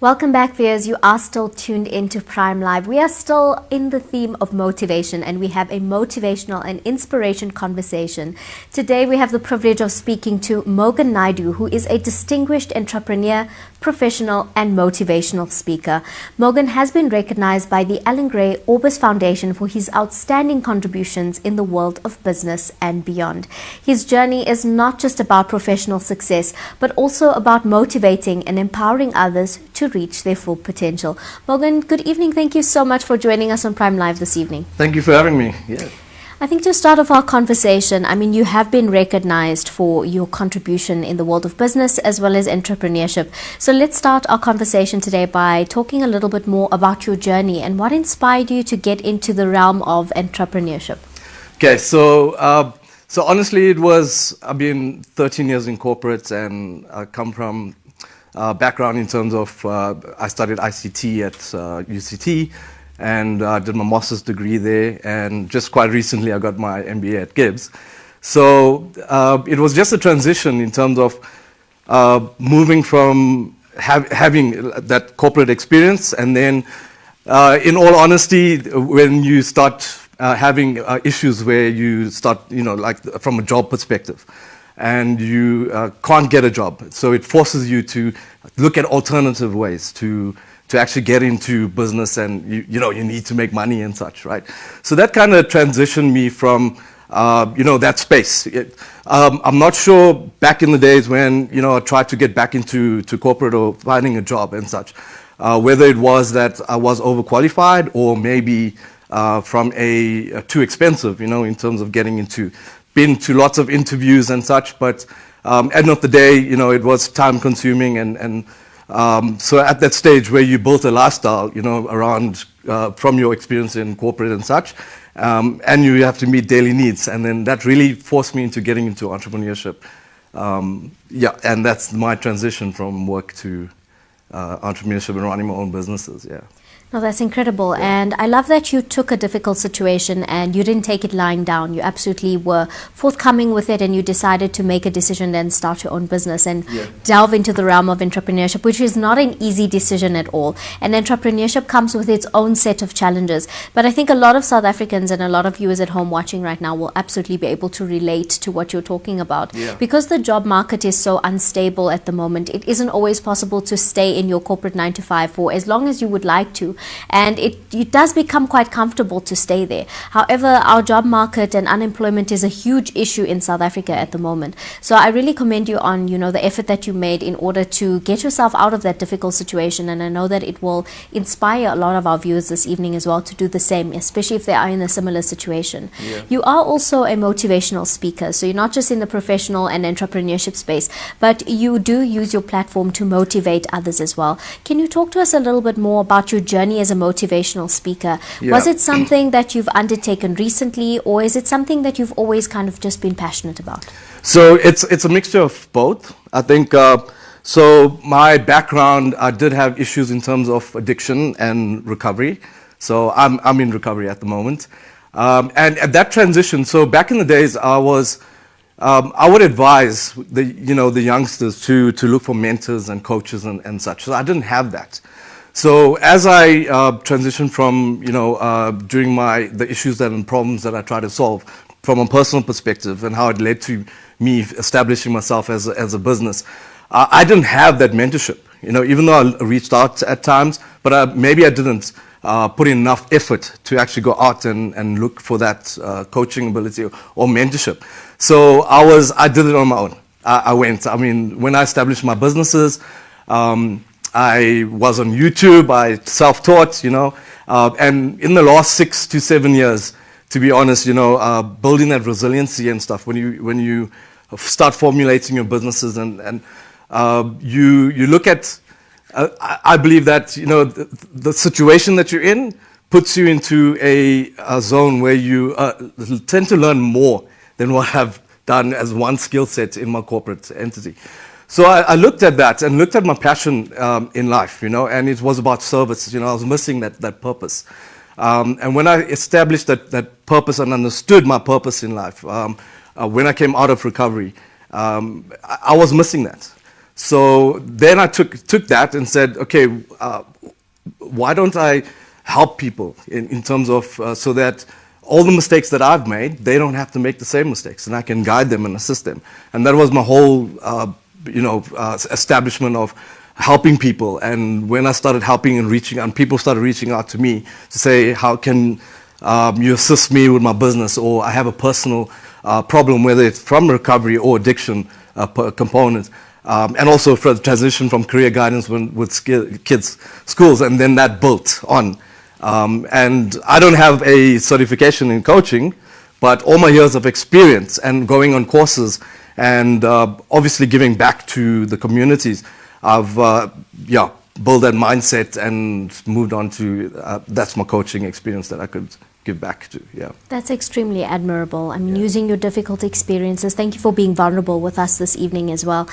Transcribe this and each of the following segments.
Welcome back, viewers. You are still tuned into Prime Live. We are still in the theme of motivation, and we have a motivational and inspiration conversation. Today, we have the privilege of speaking to Mogan Naidu, who is a distinguished entrepreneur, professional, and motivational speaker. Mogan has been recognized by the Alan Gray Orbis Foundation for his outstanding contributions in the world of business and beyond. His journey is not just about professional success, but also about motivating and empowering others to reach their full potential. Mogan, good evening. Thank you so much for joining us on Prime Live this evening. Thank you for having me. Yeah. I think to start off our conversation, you have been recognized for your contribution in the world of business as well as entrepreneurship. So let's start our conversation today by talking a little bit more about your journey and what inspired you to get into the realm of entrepreneurship. Okay, so honestly, I've been 13 years in corporate, and I come from background in terms of I studied ICT at UCT, and did my master's degree there, and just quite recently I got my MBA at Gibbs. So it was just a transition in terms of moving from having that corporate experience, and then in all honesty, when you start having issues where you start, like from a job perspective, and you can't get a job. So it forces you to look at alternative ways to actually get into business, and you need to make money and such, right? So that kind of transitioned me from that space. I'm not sure back in the days when I tried to get back into corporate or finding a job and such, whether it was that I was overqualified or maybe from too expensive, in terms of getting into. Been to lots of interviews and such, but end of the day, it was time consuming, and so at that stage where you built a lifestyle, around from your experience in corporate and such, and you have to meet daily needs, and then that really forced me into getting into entrepreneurship. And that's my transition from work to entrepreneurship and running my own businesses. Yeah. No, that's incredible. Yeah. And I love that you took a difficult situation and you didn't take it lying down. You absolutely were forthcoming with it, and you decided to make a decision and start your own business and delve into the realm of entrepreneurship, which is not an easy decision at all. And entrepreneurship comes with its own set of challenges. But I think a lot of South Africans and a lot of viewers at home watching right now will absolutely be able to relate to what you're talking about. Yeah. Because the job market is so unstable at the moment, it isn't always possible to stay in your corporate 9-to-5 for as long as you would like to. And it does become quite comfortable to stay there. However, our job market and unemployment is a huge issue in South Africa at the moment. So I really commend you on, the effort that you made in order to get yourself out of that difficult situation. And I know that it will inspire a lot of our viewers this evening as well to do the same, especially if they are in a similar situation. Yeah. You are also a motivational speaker. So you're not just in the professional and entrepreneurship space, but you do use your platform to motivate others as well. Can you talk to us a little bit more about your journey as a motivational speaker? Yeah. Was it something that you've undertaken recently, or is it something that you've always kind of just been passionate about? So it's a mixture of both. I think so my background, I did have issues in terms of addiction and recovery. So I'm in recovery at the moment. And at that transition, so back in the days, I would advise the youngsters to look for mentors and coaches and such. So I didn't have that. So as I transitioned from, during the issues and problems that I try to solve from a personal perspective and how it led to me establishing myself as a business, I didn't have that mentorship, even though I reached out at times, but maybe I didn't put in enough effort to actually go out and look for that coaching ability or mentorship. So I did it on my own. I went. When I established my businesses, I was on YouTube, I self-taught, and in the last 6 to 7 years, to be honest, building that resiliency and stuff, when you start formulating your businesses and you look at, I believe that, the situation that you're in puts you into a zone where you tend to learn more than what I've done as one skill set in my corporate entity. So I looked at that and looked at my passion in life, and it was about service. I was missing that purpose. And when I established that purpose and understood my purpose in life, when I came out of recovery, I was missing that. So then I took that and said, okay, why don't I help people in terms of so that all the mistakes that I've made, they don't have to make the same mistakes, and I can guide them and assist them. And that was my whole, establishment of helping people. And when I started helping and reaching out, and people started reaching out to me to say, how can you assist me with my business, or I have a personal problem, whether it's from recovery or addiction component. And also for the transition from career guidance with kids' schools, and then that built on. And I don't have a certification in coaching, but all my years of experience and going on courses and obviously giving back to the communities, I've built that mindset and moved on to, that's my coaching experience that I could give back to. Yeah, that's extremely admirable. I mean, using your difficult experiences, thank you for being vulnerable with us this evening as well.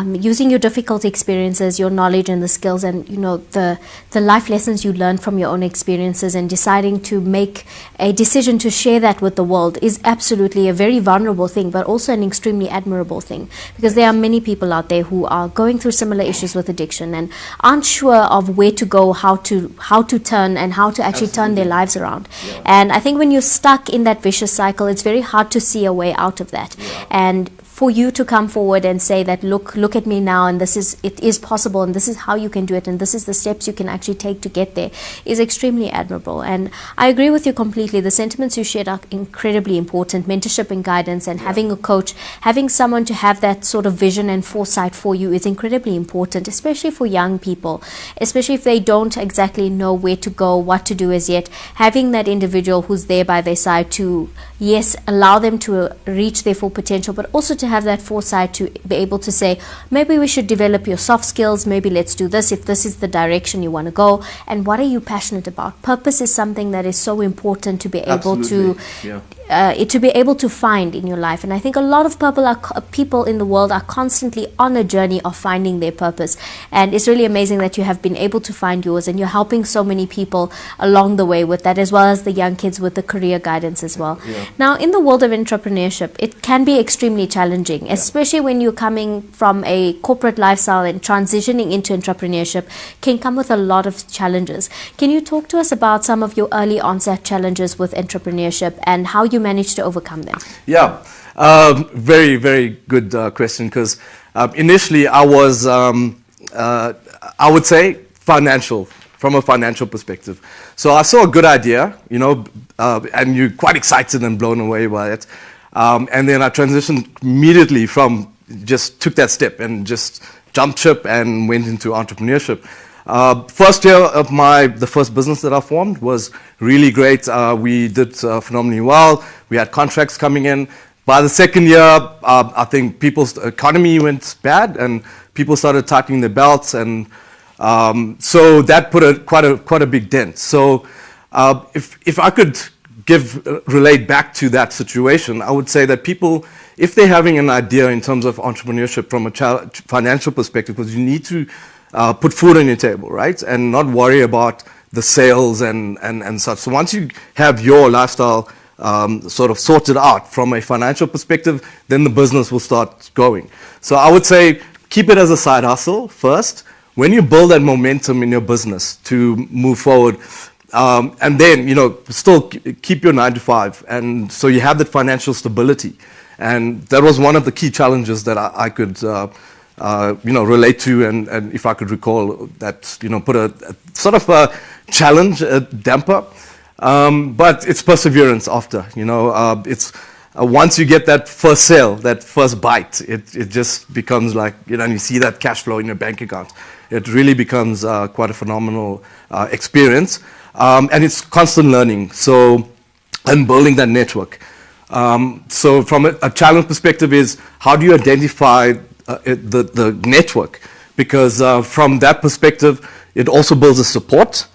Using your difficult experiences, your knowledge and the skills, and the life lessons you learned from your own experiences, and deciding to make a decision to share that with the world is absolutely a very vulnerable thing, but also an extremely admirable thing, because there are many people out there who are going through similar issues with addiction and aren't sure of where to go, how to turn, and how to actually turn their lives around. And I think when you're stuck in that vicious cycle, it's very hard to see a way out of that. And for you to come forward and say that, look at me now, and it is possible, and this is how you can do it, and this is the steps you can actually take to get there, is extremely admirable. And I agree with you completely. The sentiments you shared are incredibly important. Mentorship and guidance, and having a coach, having someone to have that sort of vision and foresight for you is incredibly important, especially for young people, especially if they don't exactly know where to go, what to do as yet. Having that individual who's there by their side to, yes, allow them to reach their full potential, but also to have that foresight to be able to say, maybe we should develop your soft skills, maybe let's do this if this is the direction you want to go, and what are you passionate about. Purpose is something that is so important to be able to be able to find in your life. And I think a lot of people in the world are constantly on a journey of finding their purpose, and it's really amazing that you have been able to find yours, and you're helping so many people along the way with that, as well as the young kids with the career guidance as well. Now, in the world of entrepreneurship, it can be extremely challenging, especially when you're coming from a corporate lifestyle, and transitioning into entrepreneurship can come with a lot of challenges. Can you talk to us about some of your early onset challenges with entrepreneurship and how you managed to overcome them? Yeah, very, very good question, because initially I was, I would say, from a financial perspective. So I saw a good idea, and you're quite excited and blown away by it. And then I transitioned immediately just took that step and just jumped ship and went into entrepreneurship. First year of the first business that I formed was really great. We did phenomenally well. We had contracts coming in. By the second year, I think people's economy went bad and people started tightening their belts, and so that put quite a big dent. So if I could relate back to that situation, I would say that people, if they're having an idea in terms of entrepreneurship from a financial perspective, because you need to put food on your table, right? And not worry about the sales and such. So once you have your lifestyle sort of sorted out from a financial perspective, then the business will start going. So I would say keep it as a side hustle first. When you build that momentum in your business to move forward, and then, still keep your 9 to 5. And so you have that financial stability. And that was one of the key challenges that I could, relate to. And if I could recall that, put a sort of a challenge, a damper. But it's perseverance after, it's once you get that first sale, that first bite, it just becomes like, and you see that cash flow in your bank account. It really becomes quite a phenomenal experience. And it's constant learning, and building that network. So from a challenge perspective is, how do you identify the network? Because from that perspective, it also builds a support.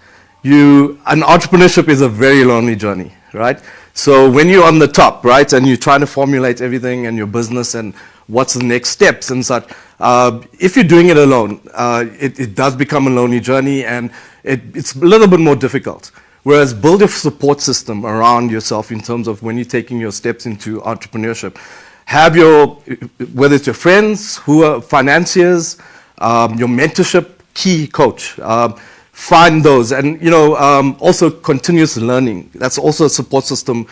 An entrepreneurship is a very lonely journey, right? So when you're on the top, right, and you're trying to formulate everything and your business and what's the next steps and such, if you're doing it alone, it does become a lonely journey, and it's a little bit more difficult. Whereas build a support system around yourself in terms of when you're taking your steps into entrepreneurship. Have whether it's your friends who are financiers, your mentorship key coach. Find those, and also continuous learning. That's also a support system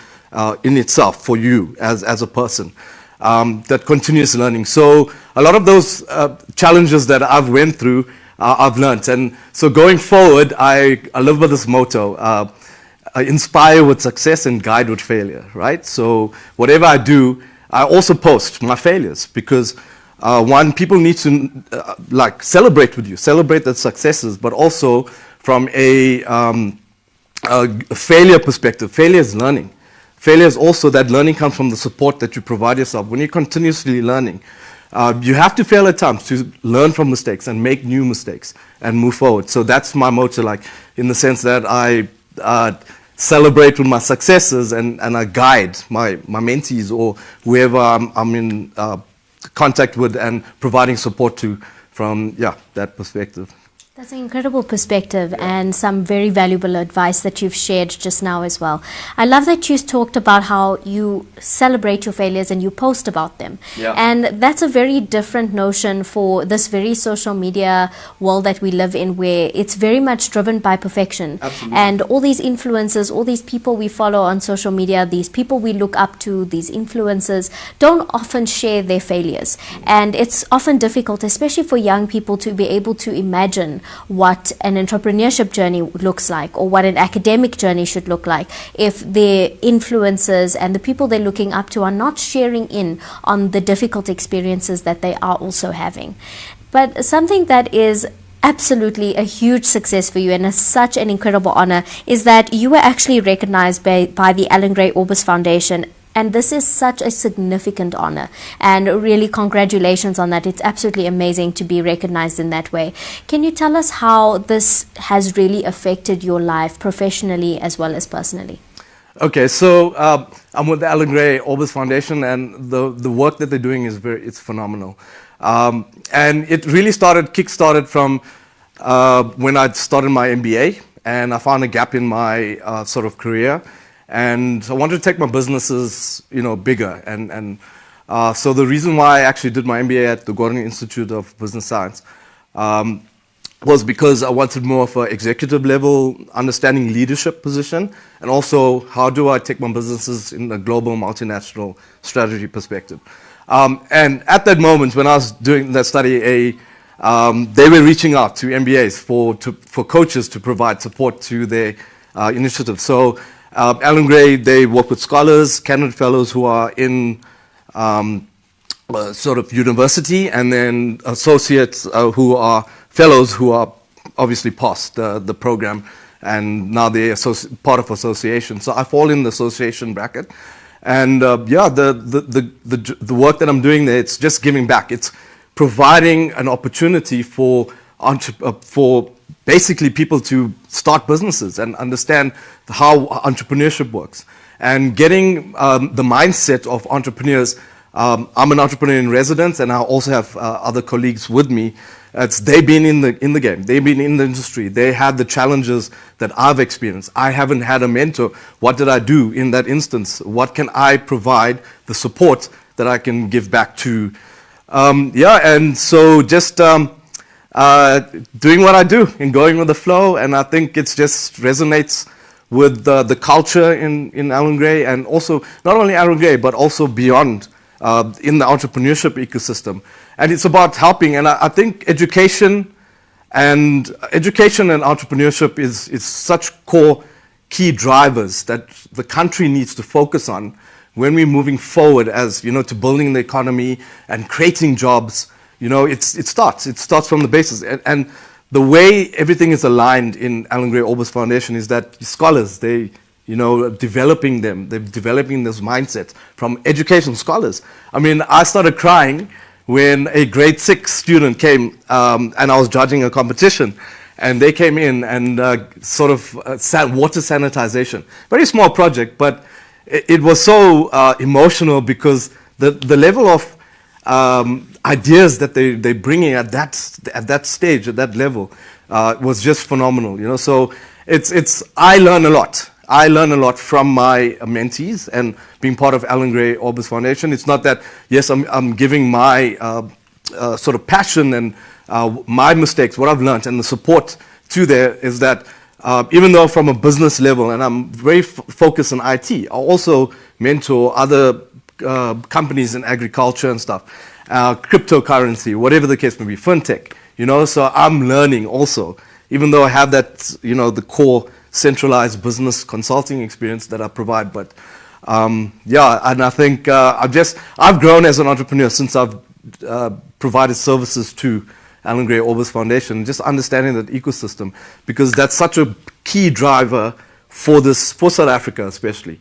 in itself for you as a person. That continuous learning. So a lot of those challenges that I've went through, I've learned. And so going forward, I live by this motto, inspire with success and guide with failure, right? So whatever I do, I also post my failures because one, people need to celebrate with you, celebrate the successes, but also from a failure perspective. Failure is learning. Failure is also that learning comes from the support that you provide yourself. When you're continuously learning, you have to fail at times to learn from mistakes and make new mistakes and move forward. So that's my motto, in the sense that I celebrate with my successes and I guide my mentees or whoever I'm in contact with and providing support to from that perspective. That's an incredible perspective and some very valuable advice that you've shared just now as well. I love that you talked about how you celebrate your failures and you post about them. Yeah. And that's a very different notion for this very social media world that we live in, where it's very much driven by perfection. Absolutely. And all these influencers, all these people we follow on social media, these people we look up to, these influencers, don't often share their failures. And it's often difficult, especially for young people, to be able to imagine what an entrepreneurship journey looks like or what an academic journey should look like if their influencers and the people they're looking up to are not sharing in on the difficult experiences that they are also having. But something that is absolutely a huge success for you and such an incredible honor is that you were actually recognized by the Alan Gray Orbis Foundation. And this is such a significant honor, and really congratulations on that. It's absolutely amazing to be recognized in that way. Can you tell us how this has really affected your life professionally as well as personally? Okay, so I'm with the Alan Gray Orbis Foundation, and the work that they're doing is it's phenomenal. And it really kick-started from when I started my MBA, and I found a gap in my sort of career. And I wanted to take my businesses, bigger. And so the reason why I actually did my MBA at the Gordon Institute of Business Science was because I wanted more of an executive level understanding leadership position, and also how do I take my businesses in a global multinational strategy perspective. And at that moment when I was doing that study, they were reaching out to MBAs for coaches to provide support to their initiative. So Alan Gray, they work with scholars, candidate fellows who are in sort of university, and then associates who are fellows who are obviously past the program, and now they're part of association. So I fall in the association bracket, and the work that I'm doing there, it's just giving back. It's providing an opportunity for basically people to start businesses and understand how entrepreneurship works, and getting the mindset of entrepreneurs. I'm an entrepreneur in residence, and I also have other colleagues with me. They've been in the game. They've been in the industry. They had the challenges that I've experienced. I haven't had a mentor. What did I do in that instance? What can I provide the support that I can give back to? And so just doing what I do and going with the flow, and I think it just resonates with the culture in Alan Gray, and also not only Alan Gray but also beyond in the entrepreneurship ecosystem. And it's about helping, and I think education and entrepreneurship is such core key drivers that the country needs to focus on when we're moving forward as to building the economy and creating jobs. It starts from the basis, and the way everything is aligned in Alan Gray Orbis Foundation is that scholars, they're developing this mindset from education scholars. I mean, I started crying when a grade 6 student came, and I was judging a competition, and they came in and water sanitization, very small project, but it was so emotional because the level of ideas that they bringing at that stage, at that level, was just phenomenal. So I learn a lot. I learn a lot from my mentees and being part of Alan Gray Orbis Foundation. It's not that, yes, I'm giving my sort of passion and my mistakes, what I've learned, and the support to there is that even though from a business level, and I'm very focused on IT, I also mentor other companies in agriculture and stuff, cryptocurrency, whatever the case may be, fintech, so I'm learning also, even though I have that, the core centralized business consulting experience that I provide. But yeah, and I think I've grown as an entrepreneur since I've provided services to Alan Gray Orbis Foundation, just understanding that ecosystem, because that's such a key driver for South Africa especially.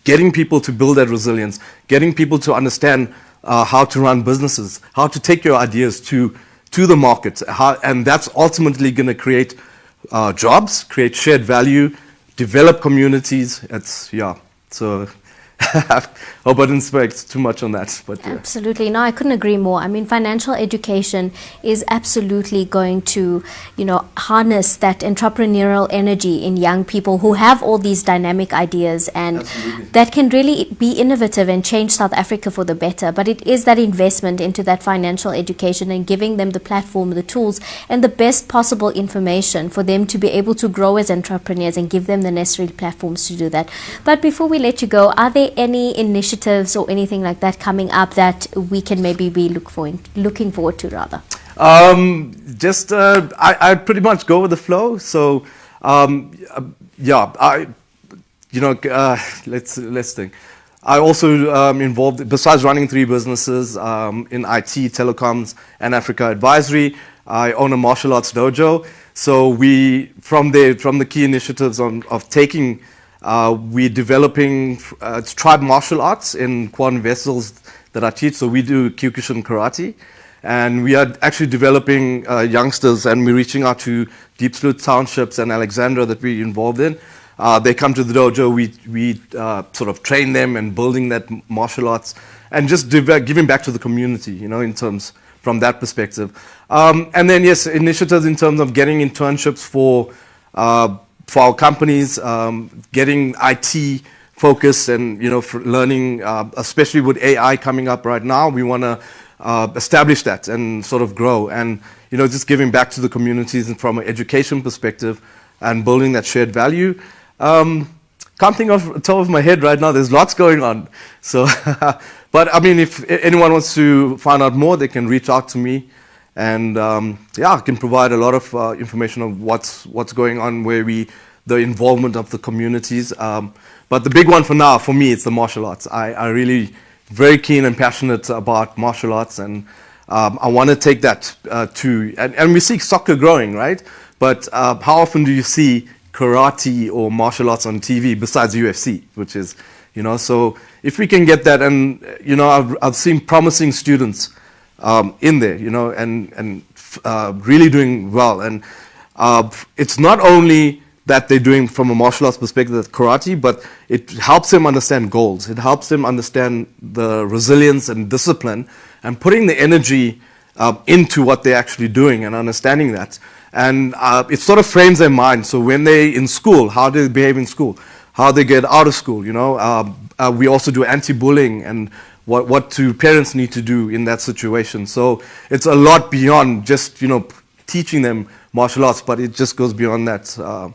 Getting people to build that resilience, getting people to understand how to run businesses, how to take your ideas to the market, and that's ultimately going to create jobs, create shared value, develop communities. So hope I didn't speak too much on that. But absolutely. No, I couldn't agree more. I mean, financial education is absolutely going to, harness that entrepreneurial energy in young people who have all these dynamic ideas, and that can really be innovative and change South Africa for the better. But it is that investment into that financial education and giving them the platform, the tools, and the best possible information for them to be able to grow as entrepreneurs and give them the necessary platforms to do that. But before we let you go, are there any initiatives or anything like that coming up that we can maybe be looking forward to rather? I pretty much go with the flow. So let's think. I also involved, besides running 3 businesses in IT, telecoms, and Africa advisory, I own a martial arts dojo. So from the key initiatives of taking, we're developing tribe martial arts in Kwan vessels that I teach. So we do Kyokushin karate, and we are actually developing youngsters, and we're reaching out to Deep Sloot townships and Alexandra that we're involved in. They come to the dojo, we sort of train them and building that martial arts, and just giving back to the community, in terms from that perspective. And then yes, initiatives in terms of getting internships for our companies, getting IT focused, and for learning, especially with AI coming up right now, we want to establish that and sort of grow, and just giving back to the communities and from an education perspective and building that shared value. Can't think off the top of my head right now. There's lots going on. So, but I mean, if anyone wants to find out more, they can reach out to me. And I can provide a lot of information of what's going on, the involvement of the communities. But the big one for now, for me, it's the martial arts. I really very keen and passionate about martial arts, and I want to take that to, and we see soccer growing, right? But how often do you see karate or martial arts on TV besides UFC, which is, so if we can get that, and I've seen promising students in there, and really doing well. And it's not only that they're doing from a martial arts perspective, that's karate, but it helps them understand goals. It helps them understand the resilience and discipline, and putting the energy into what they're actually doing and understanding that. And it sort of frames their mind. So when they're in school, how do they behave in school? How they get out of school, we also do anti-bullying and what do parents need to do in that situation. So it's a lot beyond just, teaching them martial arts, but it just goes beyond that.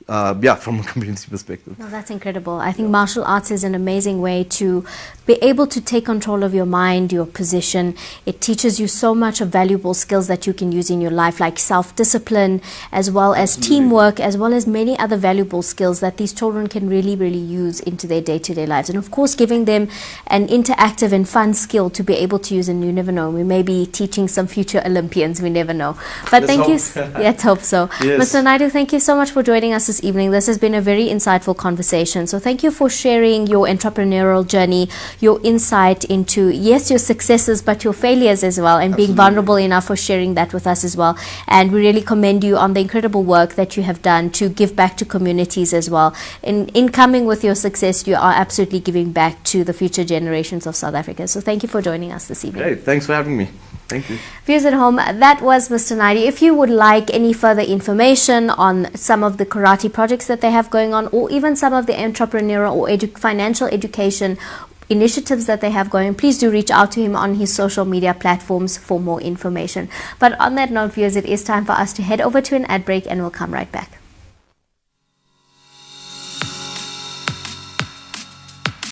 From a community perspective. No, that's incredible. I think martial arts is an amazing way to be able to take control of your mind, your position. It teaches you so much of valuable skills that you can use in your life, like self-discipline, as well as teamwork, as well as many other valuable skills that these children can really, really use into their day-to-day lives. And of course, giving them an interactive and fun skill to be able to use, and you never know, we may be teaching some future Olympians, we never know. But thank you. Let's hope so. Yes. Mr. Naidu, thank you so much for joining us this evening. This has been a very insightful conversation. So thank you for sharing your entrepreneurial journey, your insight into, yes, your successes, but your failures as well, and being vulnerable enough for sharing that with us as well. And we really commend you on the incredible work that you have done to give back to communities as well. In coming with your success, you are absolutely giving back to the future generations of South Africa. So thank you for joining us this evening. Great. Thanks for having me. Thank you. Viewers at home, that was Mr. Naidu. If you would like any further information on some of the karate projects that they have going on, or even some of the entrepreneurial or financial education initiatives that they have going, please do reach out to him on his social media platforms for more information. But on that note, viewers, it is time for us to head over to an ad break, and we'll come right back.